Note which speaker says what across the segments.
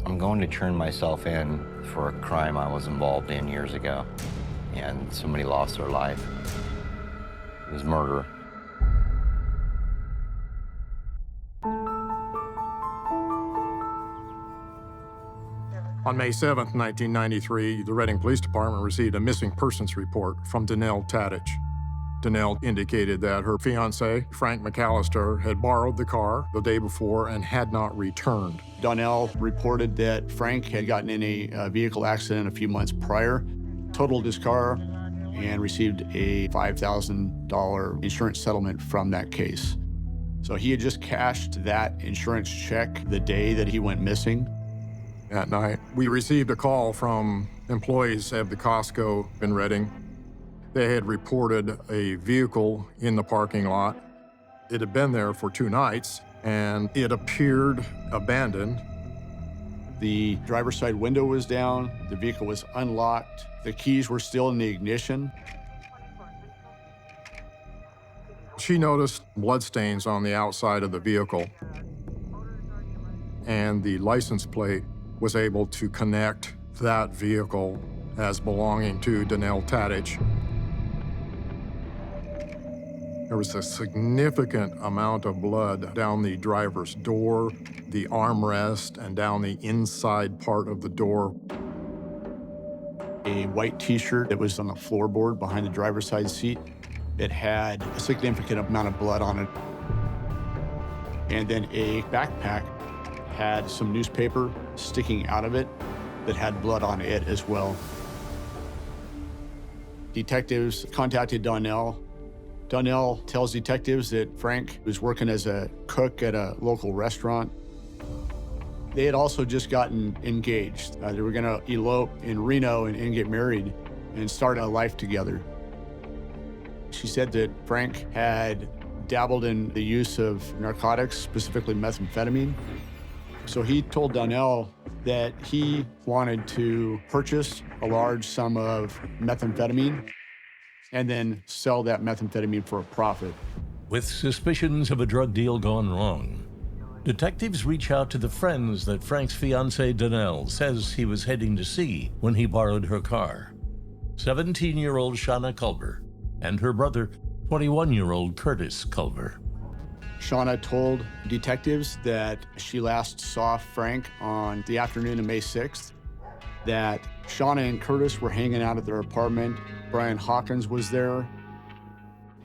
Speaker 1: I'm going to turn myself in for a crime I was involved in years ago, and somebody lost their life. It was murder.
Speaker 2: On May 7th, 1993, the Reading Police Department received a missing persons report from Donnell Tadich. Donnell indicated that her fiancé, Frank McAllister, had borrowed the car the day before and had not returned.
Speaker 3: Donnell reported that Frank had gotten in a vehicle accident a few months prior, totaled his car, and received a $5,000 insurance settlement from that case. So he had just cashed that insurance check the day that he went missing.
Speaker 2: That night, we received a call from employees of the Costco in Reading. They had reported a vehicle in the parking lot. It had been there for 2 nights, and it appeared abandoned.
Speaker 3: The driver's side window was down, the vehicle was unlocked, the keys were still in the ignition.
Speaker 2: She noticed bloodstains on the outside of the vehicle, and the license plate was able to connect that vehicle as belonging to Donnell Tadich. There was a significant amount of blood down the driver's door, the armrest, and down the inside part of the door.
Speaker 3: A white t-shirt that was on the floorboard behind the driver's side seat. It had a significant amount of blood on it. And then a backpack had some newspaper sticking out of it that had blood on it as well. Detectives contacted Donnell. Donnell tells detectives that Frank was working as a cook at a local restaurant. They had also just gotten engaged. They were gonna elope in Reno and get married and start a life together. She said that Frank had dabbled in the use of narcotics, specifically methamphetamine. So he told Donnell that he wanted to purchase a large sum of methamphetamine and then sell that methamphetamine for a profit.
Speaker 4: With suspicions of a drug deal gone wrong, detectives reach out to the friends that Frank's fiancée Donnell says he was heading to see when he borrowed her car. 17-year-old Shauna Culver and her brother, 21-year-old Curtis Culver.
Speaker 3: Shauna told detectives that she last saw Frank on the afternoon of May 6th, that Shauna and Curtis were hanging out at their apartment. Brian Hawkins was there.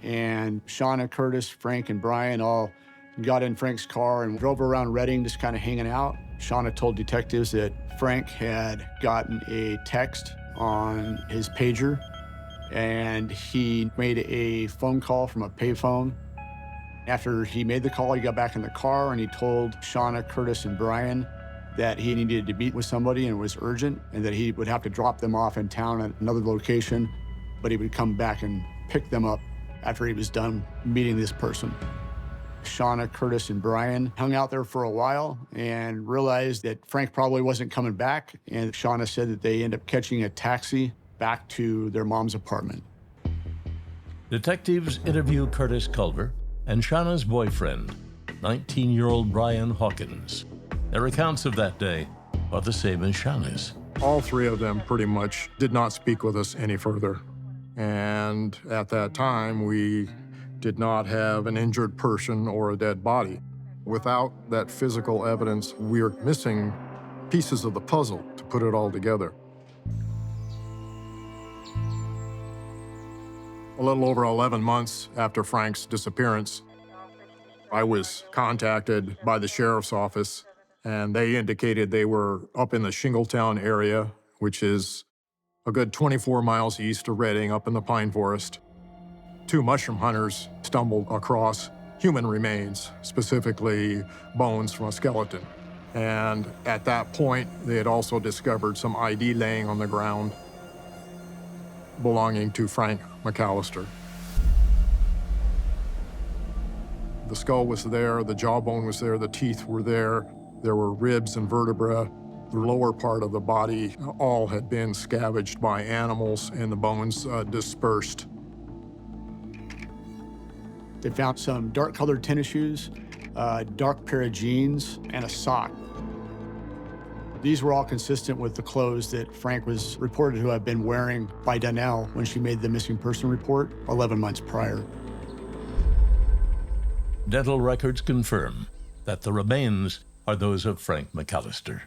Speaker 3: And Shauna, Curtis, Frank, and Brian all got in Frank's car and drove around Reading just kind of hanging out. Shauna told detectives that Frank had gotten a text on his pager, and he made a phone call from a payphone. After he made the call, he got back in the car and he told Shauna, Curtis, and Brian that he needed to meet with somebody and it was urgent and that he would have to drop them off in town at another location, but he would come back and pick them up after he was done meeting this person. Shauna, Curtis, and Brian hung out there for a while and realized that Frank probably wasn't coming back, and Shauna said that they ended up catching a taxi back to their mom's apartment.
Speaker 4: Detectives interview Curtis Culver and Shauna's boyfriend, 19-year-old Brian Hawkins. Their accounts of that day are the same as Shauna's.
Speaker 2: All 3 of them pretty much did not speak with us any further. And at that time, we did not have an injured person or a dead body. Without that physical evidence, we're missing pieces of the puzzle to put it all together. A little over 11 months after Frank's disappearance, I was contacted by the sheriff's office, and they indicated they were up in the Shingletown area, which is a good 24 miles east of Reading, up in the pine forest. 2 mushroom hunters stumbled across human remains, specifically bones from a skeleton. And at that point, they had also discovered some ID laying on the ground belonging to Frank McAllister. The skull was there, the jawbone was there, the teeth were there, there were ribs and vertebrae. The lower part of the body all had been scavenged by animals and the bones dispersed.
Speaker 3: They found some dark-colored tennis shoes, a dark pair of jeans, and a sock. These were all consistent with the clothes that Frank was reported to have been wearing by Donnell when she made the missing person report 11 months prior.
Speaker 4: Dental records confirm that the remains are those of Frank McAllister.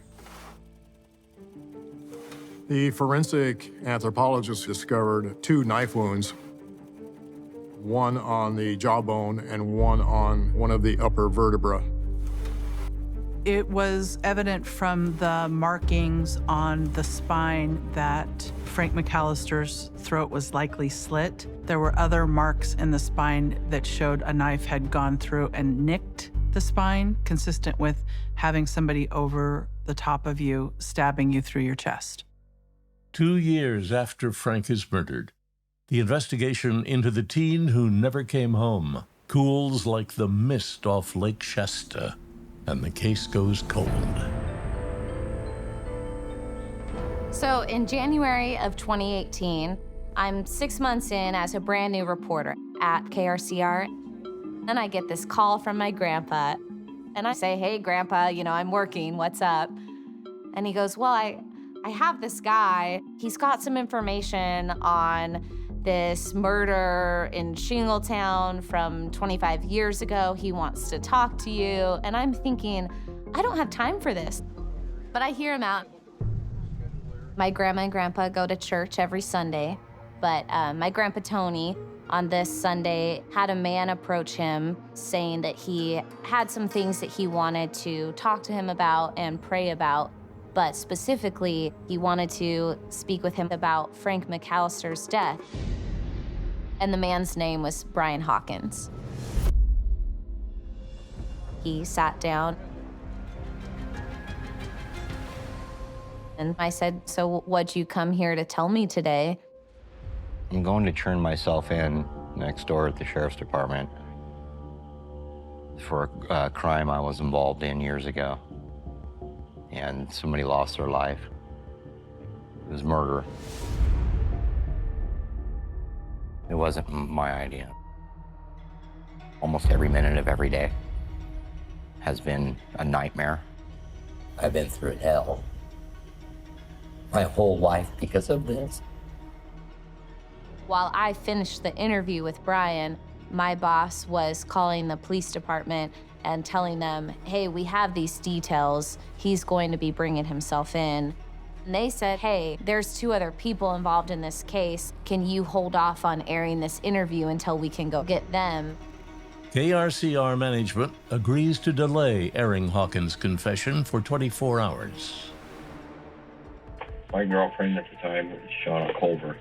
Speaker 2: The forensic anthropologist discovered 2 knife wounds, one on the jawbone and one on one of the upper vertebrae.
Speaker 5: It was evident from the markings on the spine that Frank McAllister's throat was likely slit. There were other marks in the spine that showed a knife had gone through and nicked the spine, consistent with having somebody over the top of you, stabbing you through your chest.
Speaker 4: 2 years after Frank is murdered, the investigation into the teen who never came home cools like the mist off Lake Shasta, and the case goes cold.
Speaker 6: So in January of 2018, I'm 6 months in as a brand new reporter at KRCR. And I get this call from my grandpa. And I say, hey, Grandpa, I'm working, what's up? And he goes, well, I have this guy. He's got some information on this murder in Shingletown from 25 years ago. He wants to talk to you. And I'm thinking, I don't have time for this. But I hear him out. My grandma and grandpa go to church every Sunday, but my grandpa Tony on this Sunday had a man approach him saying that he had some things that he wanted to talk to him about and pray about, but specifically, he wanted to speak with him about Frank McAllister's death. And the man's name was Brian Hawkins. He sat down. And I said, so what'd you come here to tell me today?
Speaker 1: I'm going to turn myself in next door at the sheriff's department for a crime I was involved in years ago. And somebody lost their life. It was murder. It wasn't my idea. Almost every minute of every day has been a nightmare.
Speaker 7: I've been through hell my whole life because of this.
Speaker 6: While I finished the interview with Brian, my boss was calling the police department and telling them, hey, we have these details. He's going to be bringing himself in. And they said, hey, there's 2 other people involved in this case. Can you hold off on airing this interview until we can go get them?
Speaker 4: KRCR management agrees to delay airing Hawkins' confession for 24 hours.
Speaker 8: My girlfriend at the time was Shauna Culver.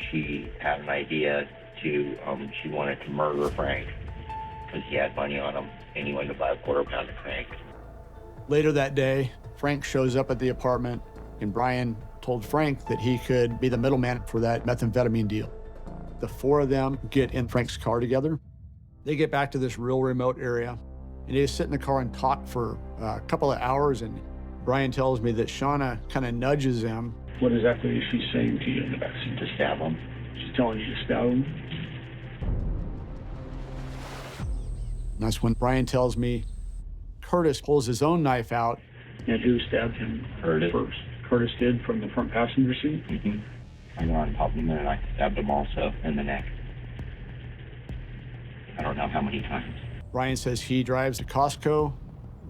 Speaker 8: She had an idea to, she wanted to murder Frank because he had money on him and he wanted to buy a quarter pound of Frank.
Speaker 3: Later that day, Frank shows up at the apartment, and Brian told Frank that he could be the middleman for that methamphetamine deal. The 4 of them get in Frank's car together. They get back to this real remote area, and they just sit in the car and talk for a couple of hours, and Brian tells me that Shauna kind of nudges him.
Speaker 9: What exactly is she saying to you in the backseat?
Speaker 8: To stab him.
Speaker 9: She's telling you to stab him?
Speaker 3: And that's when Brian tells me Curtis pulls his own knife out.
Speaker 9: And who stabbed him
Speaker 8: Curtis.
Speaker 9: first? Curtis did from the front passenger seat?
Speaker 8: Mm-hmm. I got on top of him and I stabbed him also in the neck. I don't know how many times.
Speaker 3: Brian says he drives to Costco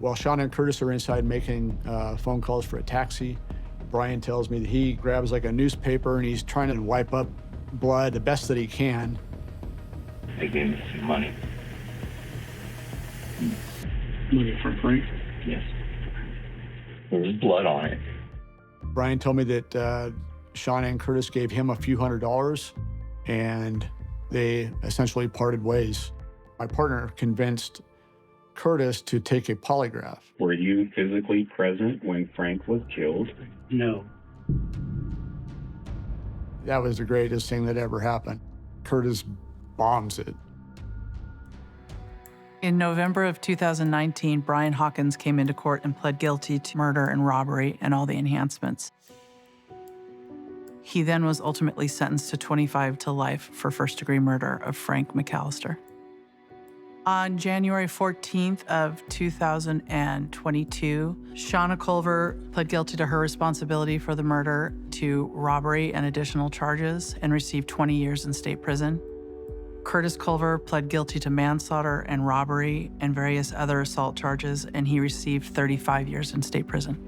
Speaker 3: while Shauna and Curtis are inside making phone calls for a taxi. Brian tells me that he grabs like a newspaper and he's trying to wipe up blood the best that he can.
Speaker 8: They gave me some money.
Speaker 9: Money from Frank?
Speaker 8: Yes. There was blood on it.
Speaker 3: Brian told me that Shauna and Curtis gave him a few $100s and they essentially parted ways. My partner convinced Curtis to take a polygraph.
Speaker 10: Were you physically present when Frank was killed?
Speaker 9: No.
Speaker 3: That was the greatest thing that ever happened. Curtis bombs it.
Speaker 5: In November of 2019, Brian Hawkins came into court and pled guilty to murder and robbery and all the enhancements. He then was ultimately sentenced to 25 to life for first-degree murder of Frank McAllister. On January 14th of 2022, Shauna Culver pled guilty to her responsibility for the murder, to robbery and additional charges, and received 20 years in state prison. Curtis Culver pled guilty to manslaughter and robbery and various other assault charges, and he received 35 years in state prison.